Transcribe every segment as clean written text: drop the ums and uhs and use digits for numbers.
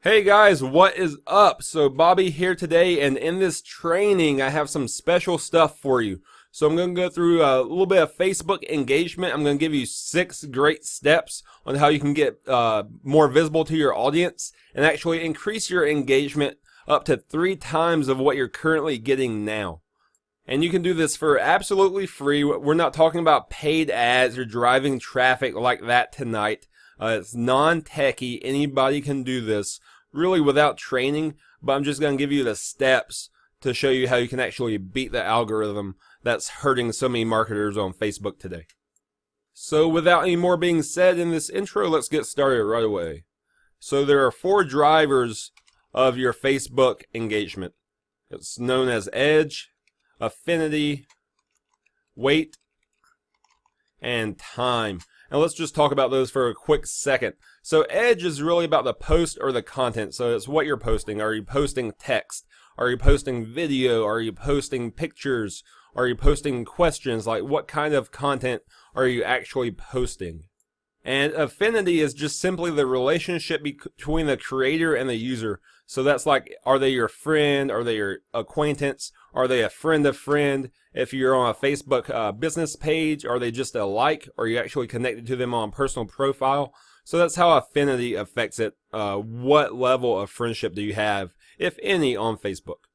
Hey guys, what is up? So Bobby here today, and in this training I have some special stuff for you. So I'm going to go through a little bit of Facebook engagement. I'm going to give you 6 great steps on how you can get more visible to your audience and actually increase your engagement up to 3 times of what you're currently getting now. And you can do this for absolutely free. We're not talking about paid ads or driving traffic like that tonight. It's non-techie. Anybody can do this really without training, but I'm just going to give you the steps to show you how you can actually beat the algorithm that's hurting so many marketers on Facebook today. So without any more being said in this intro, let's get started right away. So there are 4 drivers of your Facebook engagement. It's known as edge, affinity, weight, and time. And let's just talk about those for a quick second. So edge is really about the post or the content. So it's what you're posting. Are you posting text? Are you posting video? Are you posting pictures? Are you posting questions? Like, what kind of content are you actually posting? And affinity is just simply the relationship between the creator and the user. So that's like, are they your friend? Are they your acquaintance? Are they a friend of friend? If you're on a Facebook business page, are they just a like? Or are you actually connected to them on a personal profile? So that's how affinity affects it. What level of friendship do you have, if any, on Facebook?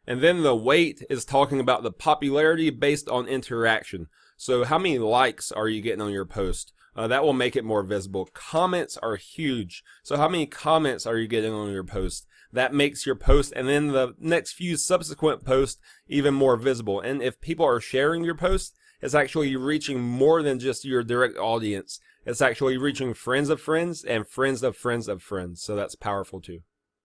And then the weight is talking about the popularity based on interaction. So how many likes are you getting on your post? That will make it more visible. Comments are huge. So how many comments are you getting on your post? That makes your post and then the next few subsequent posts even more visible. And if people are sharing your post, it's actually reaching more than just your direct audience. It's actually reaching friends of friends and friends of friends of friends. So that's powerful too.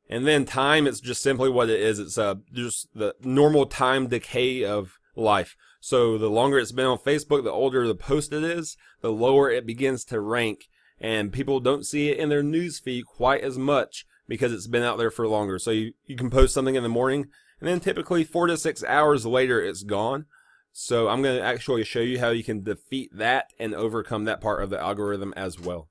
And then time is just simply what it is. It's just the normal time decay of life. So the longer it's been on Facebook, the older the post it is, the lower it begins to rank. And people don't see it in their news feed quite as much because it's been out there for longer. So you can post something in the morning, and then typically 4 to 6 hours later it's gone. So I'm going to actually show you how you can defeat that and overcome that part of the algorithm as well.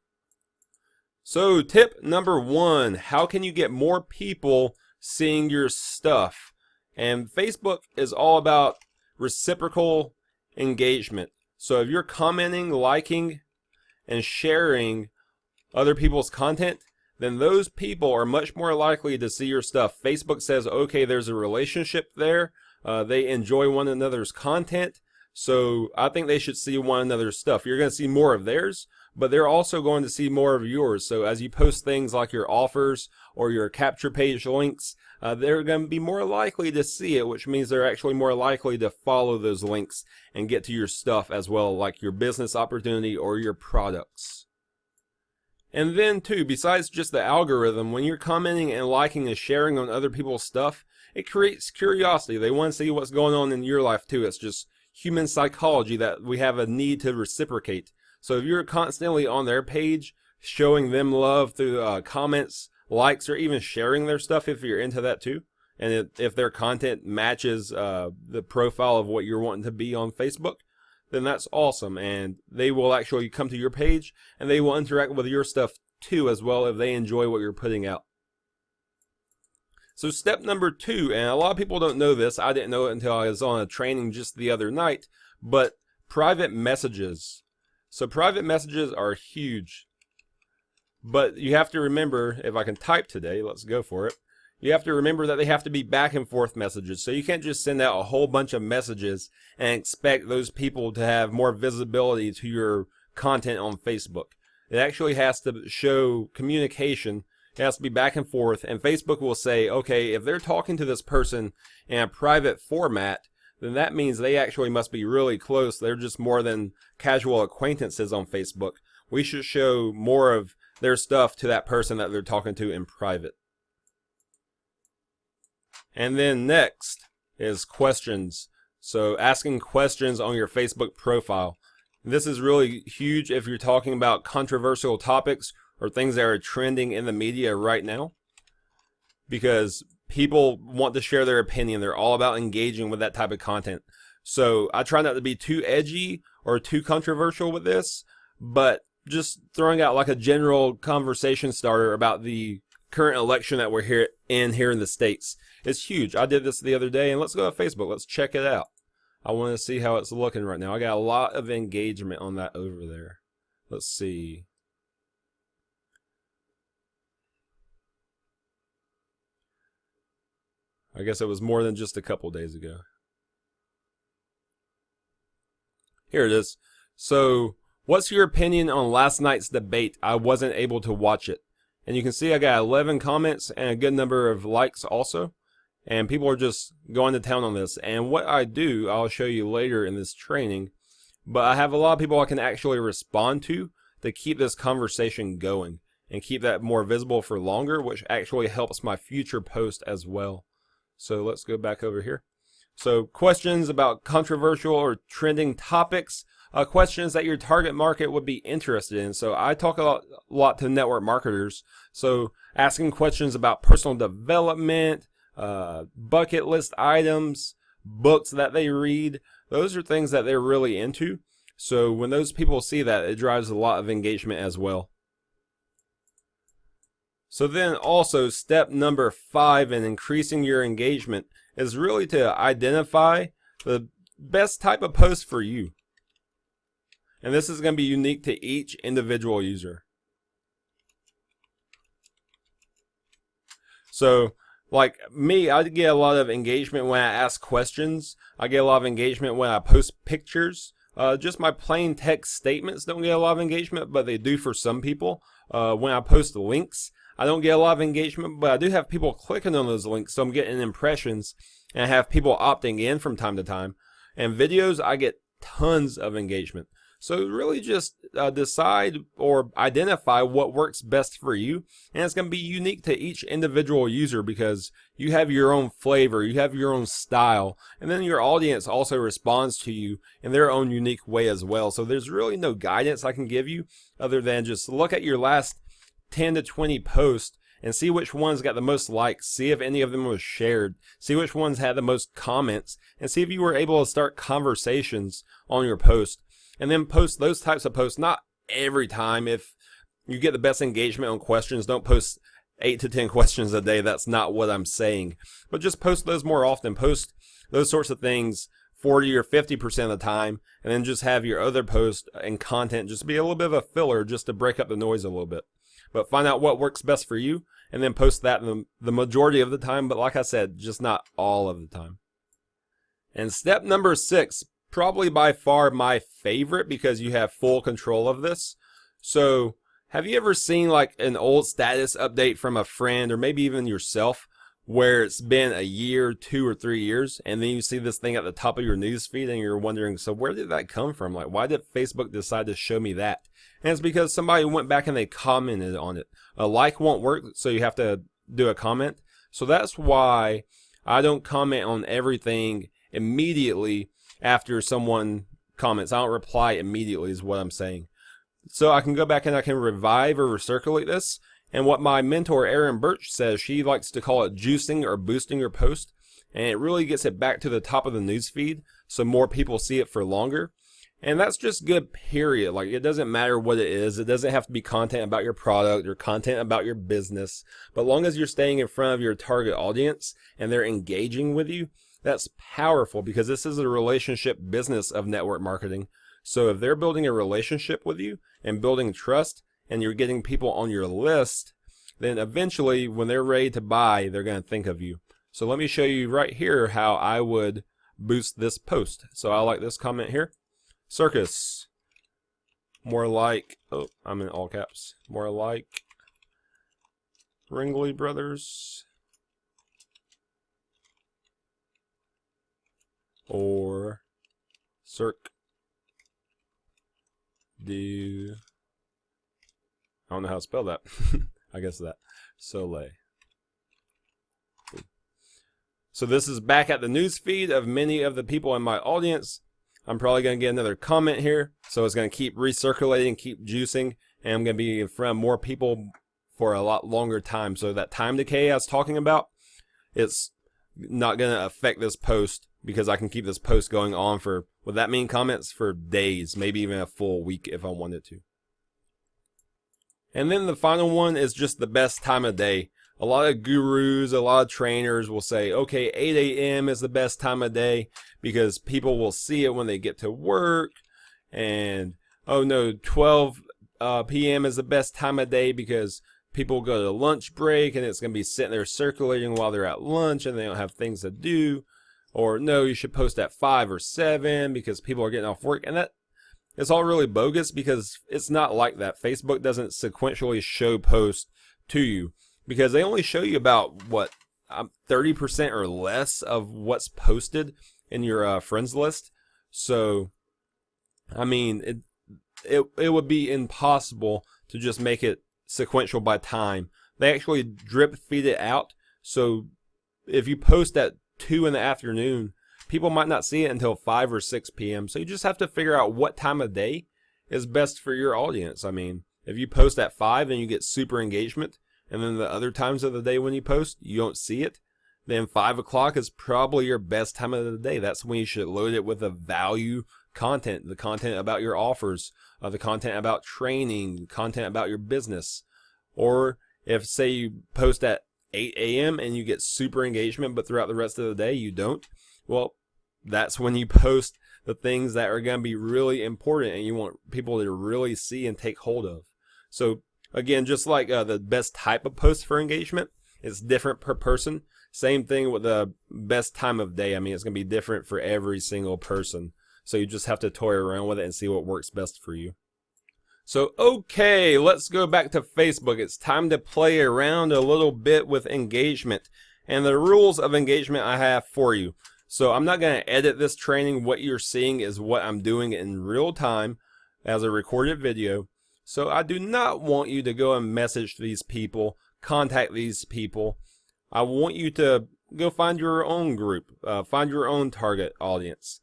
So tip number 1, how can you get more people seeing your stuff? And Facebook is all about reciprocal engagement. So if you're commenting, liking, and sharing other people's content, then those people are much more likely to see your stuff. Facebook says, okay, there's a relationship there. They enjoy one another's content. So I think they should see one another's stuff. You're going to see more of theirs, but they're also going to see more of yours. So as you post things like your offers or your capture page links, they're going to be more likely to see it, which means they're actually more likely to follow those links and get to your stuff as well, like your business opportunity or your products. And then too, besides just the algorithm, when you're commenting and liking and sharing on other people's stuff, it creates curiosity. They want to see what's going on in your life too. It's just human psychology that we have a need to reciprocate. So if you're constantly on their page, showing them love through comments, likes, or even sharing their stuff if you're into that too, and if their content matches the profile of what you're wanting to be on Facebook, then that's awesome. And they will actually come to your page and they will interact with your stuff too as well if they enjoy what you're putting out. So step number 2, and a lot of people don't know this, I didn't know it until I was on a training just the other night, but private messages. So private messages are huge. But you have to remember, if I can type today, let's go for it. You have to remember that they have to be back and forth messages. So you can't just send out a whole bunch of messages and expect those people to have more visibility to your content on Facebook. It actually has to show communication. It has to be back and forth. And Facebook will say, okay, if they're talking to this person in a private format, then that means they actually must be really close. They're just more than casual acquaintances on Facebook. We should show more of their stuff to that person that they're talking to in private. And then next is questions. So asking questions on your Facebook profile. This is really huge if you're talking about controversial topics or things that are trending in the media right now, because people want to share their opinion. They're all about engaging with that type of content. So I try not to be too edgy or too controversial with this, but just throwing out like a general conversation starter about the current election that we're here in the States. It's huge. I did this the other day, and let's go to Facebook. Let's check it out. I want to see how it's looking right now. I got a lot of engagement on that over there. Let's see. I guess it was more than just a couple days ago. Here it is. So, what's your opinion on last night's debate? I wasn't able to watch it. And you can see I got 11 comments and a good number of likes also. And people are just going to town on this. And what I do, I'll show you later in this training. But I have a lot of people I can actually respond to keep this conversation going and keep that more visible for longer, which actually helps my future post as well. So let's go back over here. So questions about controversial or trending topics, questions that your target market would be interested in. So I talk a lot to network marketers. So asking questions about personal development, bucket list items, books that they read, those are things that they're really into. So when those people see that, it drives a lot of engagement as well. So then also step number 5 in increasing your engagement is really to identify the best type of post for you. And this is going to be unique to each individual user. So like me, I get a lot of engagement when I ask questions. I get a lot of engagement when I post pictures. Just my plain text statements don't get a lot of engagement, but they do for some people. When I post links, I don't get a lot of engagement, but I do have people clicking on those links, so I'm getting impressions, and I have people opting in from time to time. And videos, I get tons of engagement. So really just decide or identify what works best for you, and it's going to be unique to each individual user because you have your own flavor, you have your own style, and then your audience also responds to you in their own unique way as well. So there's really no guidance I can give you other than just look at your last 10 to 20 posts and see which ones got the most likes, see if any of them was shared, see which ones had the most comments, and see if you were able to start conversations on your post. And then post those types of posts, not every time. If you get the best engagement on questions, don't post 8 to 10 questions a day. That's not what I'm saying. But just post those more often. Post those sorts of things 40 or 50% of the time, and then just have your other posts and content just be a little bit of a filler just to break up the noise a little bit. But find out what works best for you, and then post that the majority of the time. But like I said, just not all of the time. And step number 6, probably by far my favorite because you have full control of this. So have you ever seen like an old status update from a friend or maybe even yourself where it's been a year, 2 or 3 years, and then you see this thing at the top of your news feed and you're wondering, so where did that come from? Like, why did Facebook decide to show me that? And it's because somebody went back and they commented on it. A like won't work, so you have to do a comment. So that's why I don't comment on everything immediately after someone comments. I don't reply immediately is what I'm saying. So I can go back and I can revive or recirculate this. And what my mentor Erin Birch says, she likes to call it juicing or boosting your post. And it really gets it back to the top of the news feed so more people see it for longer. And that's just good, period. Like, it doesn't matter what it is. It doesn't have to be content about your product or content about your business. But long as you're staying in front of your target audience and they're engaging with you, that's powerful because this is a relationship business of network marketing. So if they're building a relationship with you and building trust and you're getting people on your list, then eventually when they're ready to buy, they're going to think of you. So let me show you right here how I would boost this post. So I like this comment here. Circus. More like, oh, I'm in all caps. More like Ringling Brothers. Or Cirque du, I don't know how to spell that. I guess that. Soleil. So this is back at the news feed of many of the people in my audience. I'm probably going to get another comment here. So it's going to keep recirculating, keep juicing. And I'm going to be in front of more people for a lot longer time. So that time decay I was talking about, it's not going to affect this post because I can keep this post going on for, would that mean comments for days, maybe even a full week if I wanted to. And then the final one is just the best time of day. a lot of gurus, a lot of trainers will say, okay, 8 a.m. is the best time of day because people will see it when they get to work. And, oh no, 12 p.m. is the best time of day because people go to lunch break and it's going to be sitting there circulating while they're at lunch and they don't have things to do. Or, no, you should post at 5 or 7 because people are getting off work. And that it's all really bogus because it's not like that. Facebook doesn't sequentially show posts to you because they only show you about, 30% or less of what's posted in your friends list. So, I mean, it would be impossible to just make it sequential by time. They actually drip feed it out. So, if you post at 2 in the afternoon, people might not see it until 5 or 6 p.m. So you just have to figure out what time of day is best for your audience. I mean, if you post at 5 and you get super engagement, and then the other times of the day when you post, you don't see it, then 5 o'clock is probably your best time of the day. That's when you should load it with the value content, the content about your offers, the content about training, content about your business. Or if, say, you post at 8 a.m. and you get super engagement, but throughout the rest of the day you don't, well, that's when you post the things that are going to be really important and you want people to really see and take hold of. So again, just like the best type of post for engagement, it's different per person. Same thing with the best time of day. I mean, it's going to be different for every single person. So you just have to toy around with it and see what works best for you. So, okay, let's go back to Facebook. It's time to play around a little bit with engagement and the rules of engagement I have for you. So I'm not going to edit this training. What you're seeing is what I'm doing in real time as a recorded video. So I do not want you to go and message these people, contact these people. I want you to go find your own group, find your own target audience.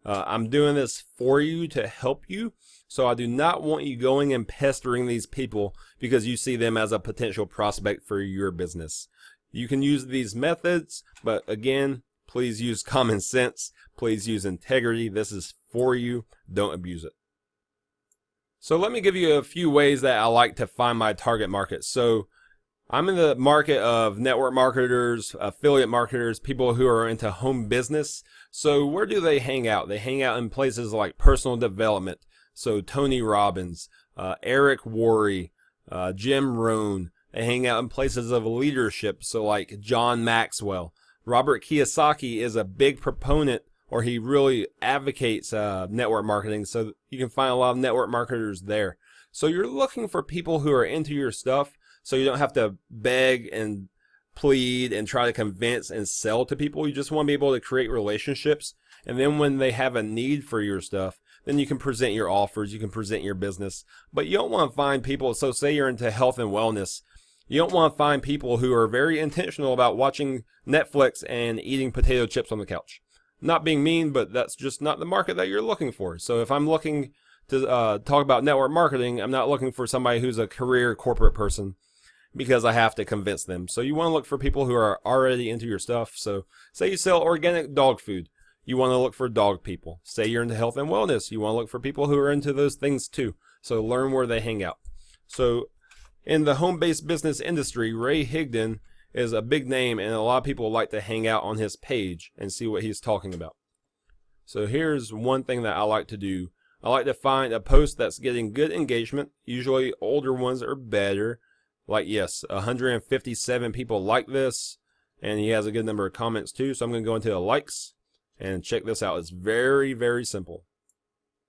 I'm doing this for you to help you. So I do not want you going and pestering these people because you see them as a potential prospect for your business. You can use these methods, but again, please use common sense. Please use integrity. This is for you. Don't abuse it. So let me give you a few ways that I like to find my target market. So I'm in the market of network marketers, affiliate marketers, people who are into home business. So where do they hang out? They hang out in places like personal development. So Tony Robbins, Eric Worre, Jim Rohn. They hang out in places of leadership. So like John Maxwell. Robert Kiyosaki is a big proponent, or he really advocates network marketing. So you can find a lot of network marketers there. So you're looking for people who are into your stuff, so you don't have to beg and plead and try to convince and sell to people. You just want to be able to create relationships. And then when they have a need for your stuff, then you can present your offers, you can present your business. But you don't want to find people, so say you're into health and wellness, you don't want to find people who are very intentional about watching Netflix and eating potato chips on the couch. Not being mean, but that's just not the market that you're looking for. So if I'm looking to talk about network marketing, I'm not looking for somebody who's a career corporate person because I have to convince them. So you want to look for people who are already into your stuff. So say you sell organic dog food. You want to look for dog people. Say you're into health and wellness. You want to look for people who are into those things too. So learn where they hang out. So in the home-based business industry, Ray Higdon is a big name, and a lot of people like to hang out on his page and see what he's talking about. So here's one thing that I like to do. I like to find a post that's getting good engagement. Usually older ones are better. Like, yes, 157 people like this, and he has a good number of comments too. So I'm going to go into the likes and check this out. It's very, very simple.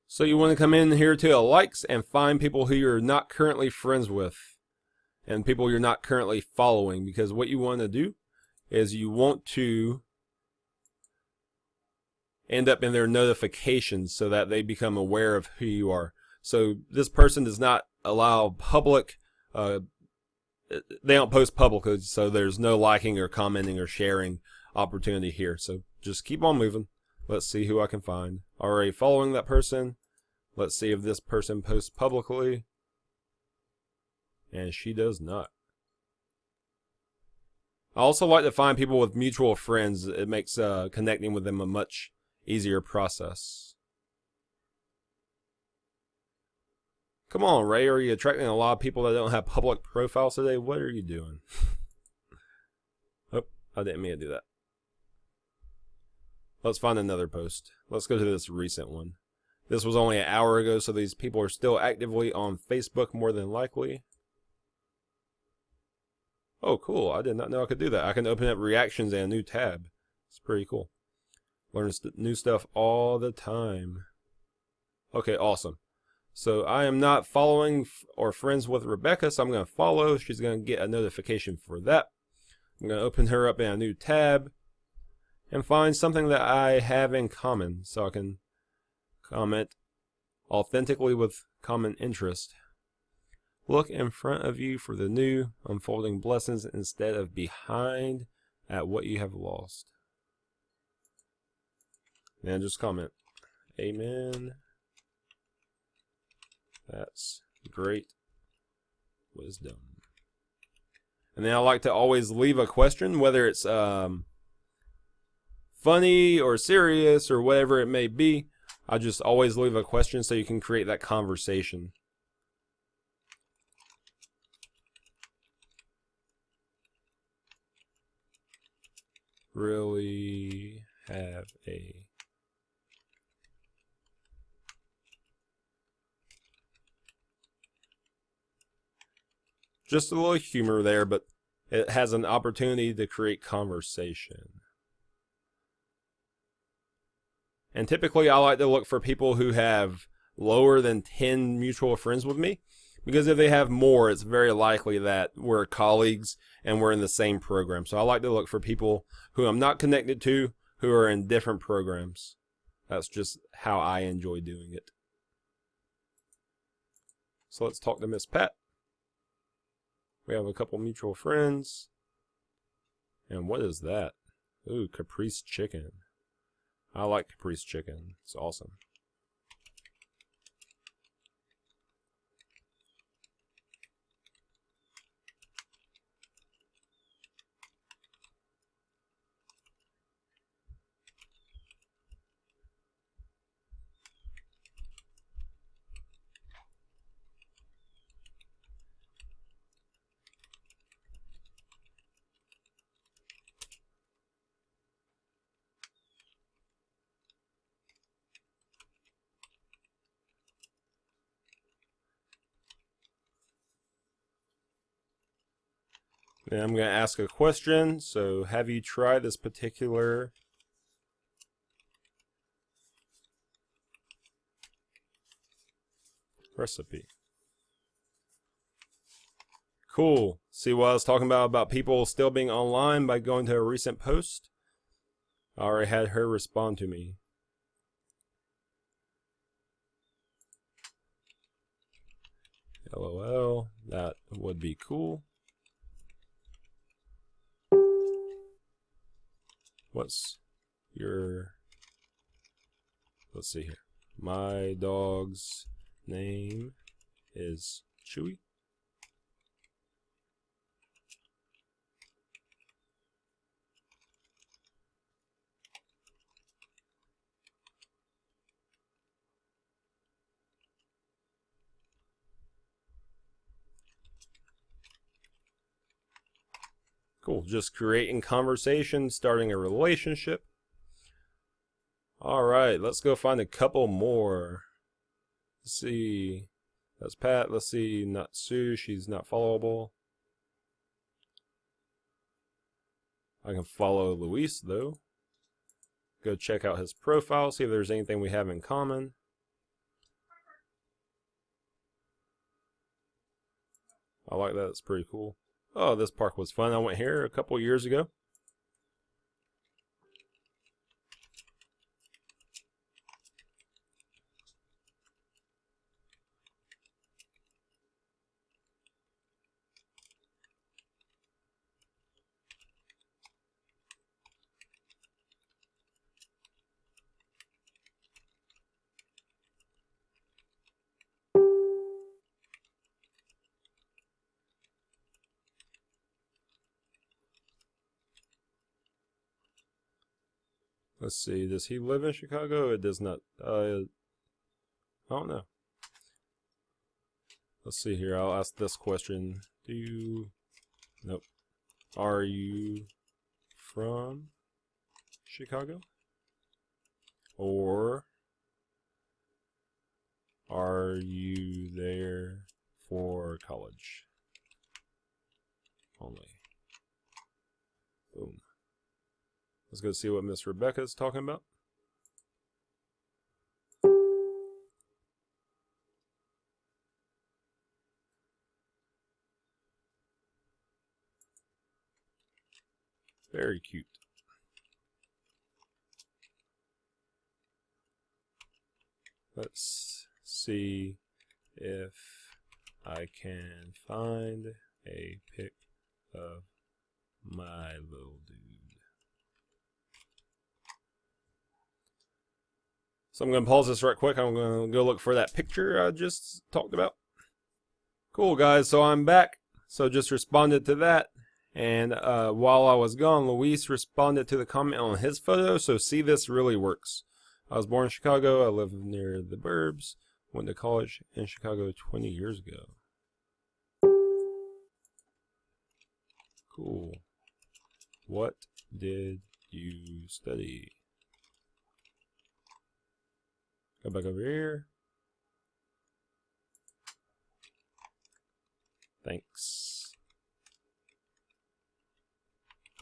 So you want to come in here to the likes and find people who you're not currently friends with and people you're not currently following, because what you want to do is you want to end up in their notifications so that they become aware of who you are. So this person does not allow public, they don't post publicly, so there's no liking or commenting or sharing opportunity here. So just keep on moving. Let's see who I can find. Already following that person. Let's see if this person posts publicly. And she does not. I also like to find people with mutual friends. It makes connecting with them a much easier process. Come on, Ray. Are you attracting a lot of people that don't have public profiles today? What are you doing? I didn't mean to do that. Let's find another post. Let's go to this recent one. This was only an hour ago, so these people are still actively on Facebook more than likely. Oh, cool. I did not know I could do that. I can open up reactions in a new tab. It's pretty cool. Learn new stuff all the time. Okay, awesome. So I am not following or friends with Rebecca, so I'm going to follow. She's going to get a notification for that. I'm going to open her up in a new tab and find something that I have in common so I can comment authentically with common interest. Look in front of you for the new unfolding blessings instead of behind at what you have lost. And just comment, amen. That's great wisdom. And then I like to always leave a question, whether it's funny or serious or whatever it may be. I just always leave a question so you can create that conversation. Really have a just a little humor there, but it has an opportunity to create conversation. And typically I like to look for people who have lower than 10 mutual friends with me, because if they have more, it's very likely that we're colleagues and we're in the same program. So I like to look for people who I'm not connected to, who are in different programs. That's just how I enjoy doing it. So let's talk to Miss Pat. We have a couple mutual friends. And what is that? Ooh, Caprice chicken. I like Caprice chicken. It's awesome. Then I'm going to ask a question. So, have you tried this particular recipe? Cool. See what I was talking about people still being online by going to a recent post? I already had her respond to me. LOL. That would be cool. What's your... Let's see here. My dog's name is Chewy. Cool, just creating conversation, starting a relationship. Alright, let's go find a couple more. Let's see. That's Pat. Let's see, not Sue, she's not followable. I can follow Luis though. Go check out his profile, see if there's anything we have in common. I like that, it's pretty cool. Oh, this park was fun. I went here a couple years ago. Let's see, does he live in Chicago? It does not. I don't know. Let's see here, I'll ask this question. Do you... Nope. Are you from Chicago? Or are you there for college only? Boom. Let's go see what Miss Rebecca is talking about. Very cute. Let's see if I can find a pic of my little dude. So I'm going to pause this right quick. I'm going to go look for that picture I just talked about. Cool, guys. So I'm back. So just responded to that. And while I was gone, Luis responded to the comment on his photo. So see, this really works. I was born in Chicago. I live near the burbs. Went to college in Chicago 20 years ago. Cool. What did you study? Go back over here. Thanks.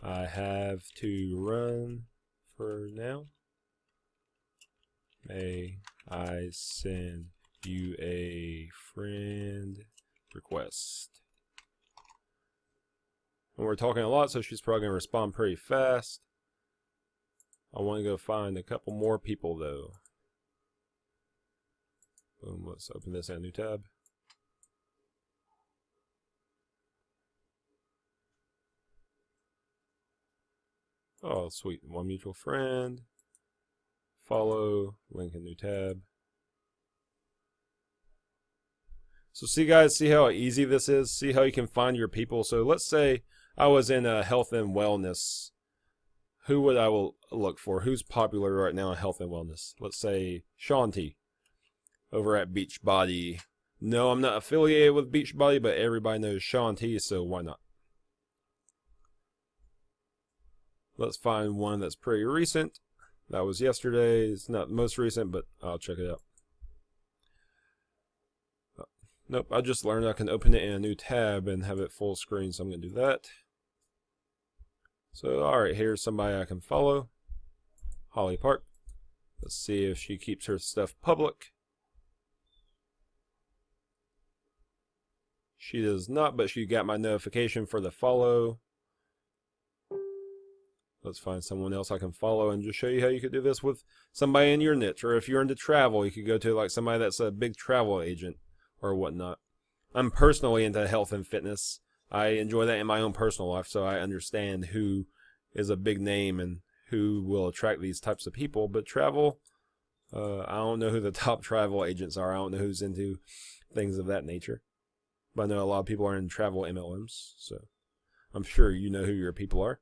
I have to run for now. May I send you a friend request? And we're talking a lot, so she's probably going to respond pretty fast. I want to go find a couple more people, though. Boom, let's open this in a new tab. Oh, sweet. One mutual friend. Follow. Link in new tab. So see, guys, see how easy this is? See how you can find your people? So let's say I was in health and wellness. Who would I will look for? Who's popular right now in health and wellness? Let's say Shanti over at Beachbody. No, I'm not affiliated with Beachbody, but everybody knows Shanti, so why not? Let's find one that's pretty recent. That was yesterday. It's not the most recent, but I'll check it out. Nope, I just learned I can open it in a new tab and have it full screen, so I'm going to do that. So, alright, here's somebody I can follow. Holly Park. Let's see if she keeps her stuff public. She does not, but she got my notification for the follow. Let's find someone else I can follow and just show you how you could do this with somebody in your niche. Or if you're into travel, you could go to like somebody that's a big travel agent or whatnot. I'm personally into health and fitness. I enjoy that in my own personal life, so I understand who is a big name and who will attract these types of people. But travel, I don't know who the top travel agents are. I don't know who's into things of that nature. But I know a lot of people are in travel MLMs, so I'm sure you know who your people are.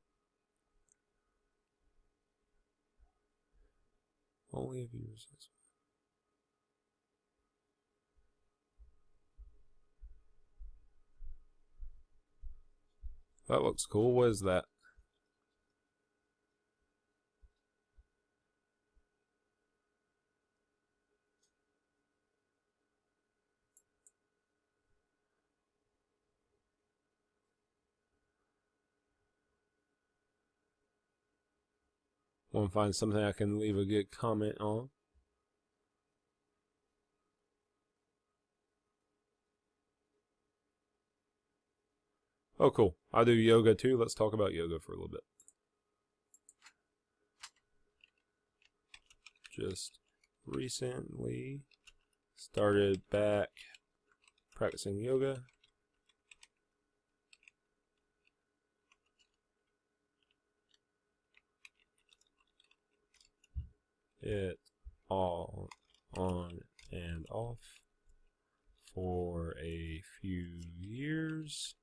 Only viewers. That looks cool. What is that? Want to find something I can leave a good comment on. Oh, cool. I do yoga too. Let's talk about yoga for a little bit. Just recently started back practicing yoga. It all on and off for a few years.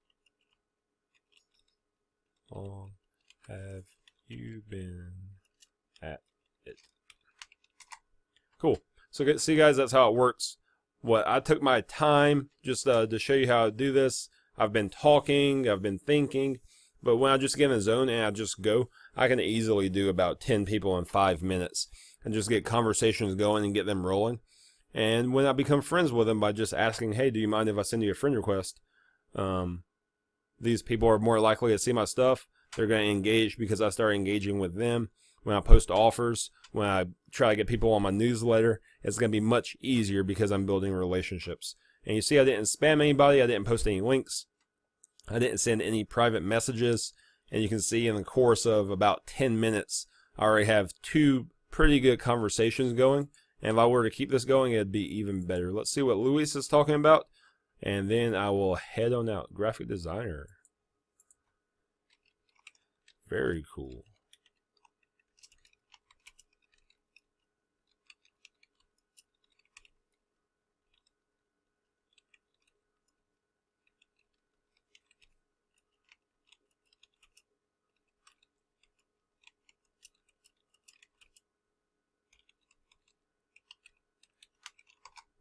How long have you been at it? Cool. So see, guys, that's how it works. What I took my time just to show you how to do this. I've been talking, I've been thinking. But when I just get in the zone and I just go, I can easily do about 10 people in 5 minutes and just get conversations going and get them rolling. And when I become friends with them by just asking, hey, do you mind if I send you a friend request? These people are more likely to see my stuff. They're going to engage because I start engaging with them. When I post offers, when I try to get people on my newsletter, it's going to be much easier because I'm building relationships. And you see I didn't spam anybody. I didn't post any links. I didn't send any private messages. And you can see in the course of about 10 minutes, I already have 2 pretty good conversations going. And if I were to keep this going, it'd be even better. Let's see what Luis is talking about. And then I will head on out. Graphic designer. Very cool.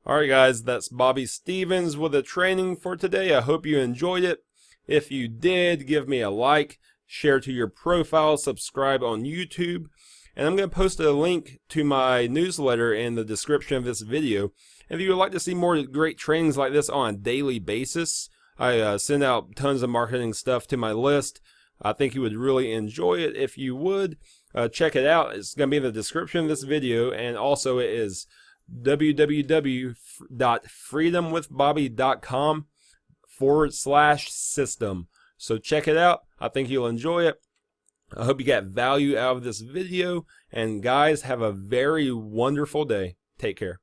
Alright guys, that's Bobby Stevens with the training for today. I hope you enjoyed it. If you did, give me a like, share to your profile, subscribe on YouTube, and I'm going to post a link to my newsletter in the description of this video. If you would like to see more great trainings like this on a daily basis, I send out tons of marketing stuff to my list. I think you would really enjoy it. If you would, check it out. It's going to be in the description of this video, and also it is www.freedomwithbobby.com/system. So check it out. I think you'll enjoy it. I hope you got value out of this video. And guys, have a very wonderful day. Take care.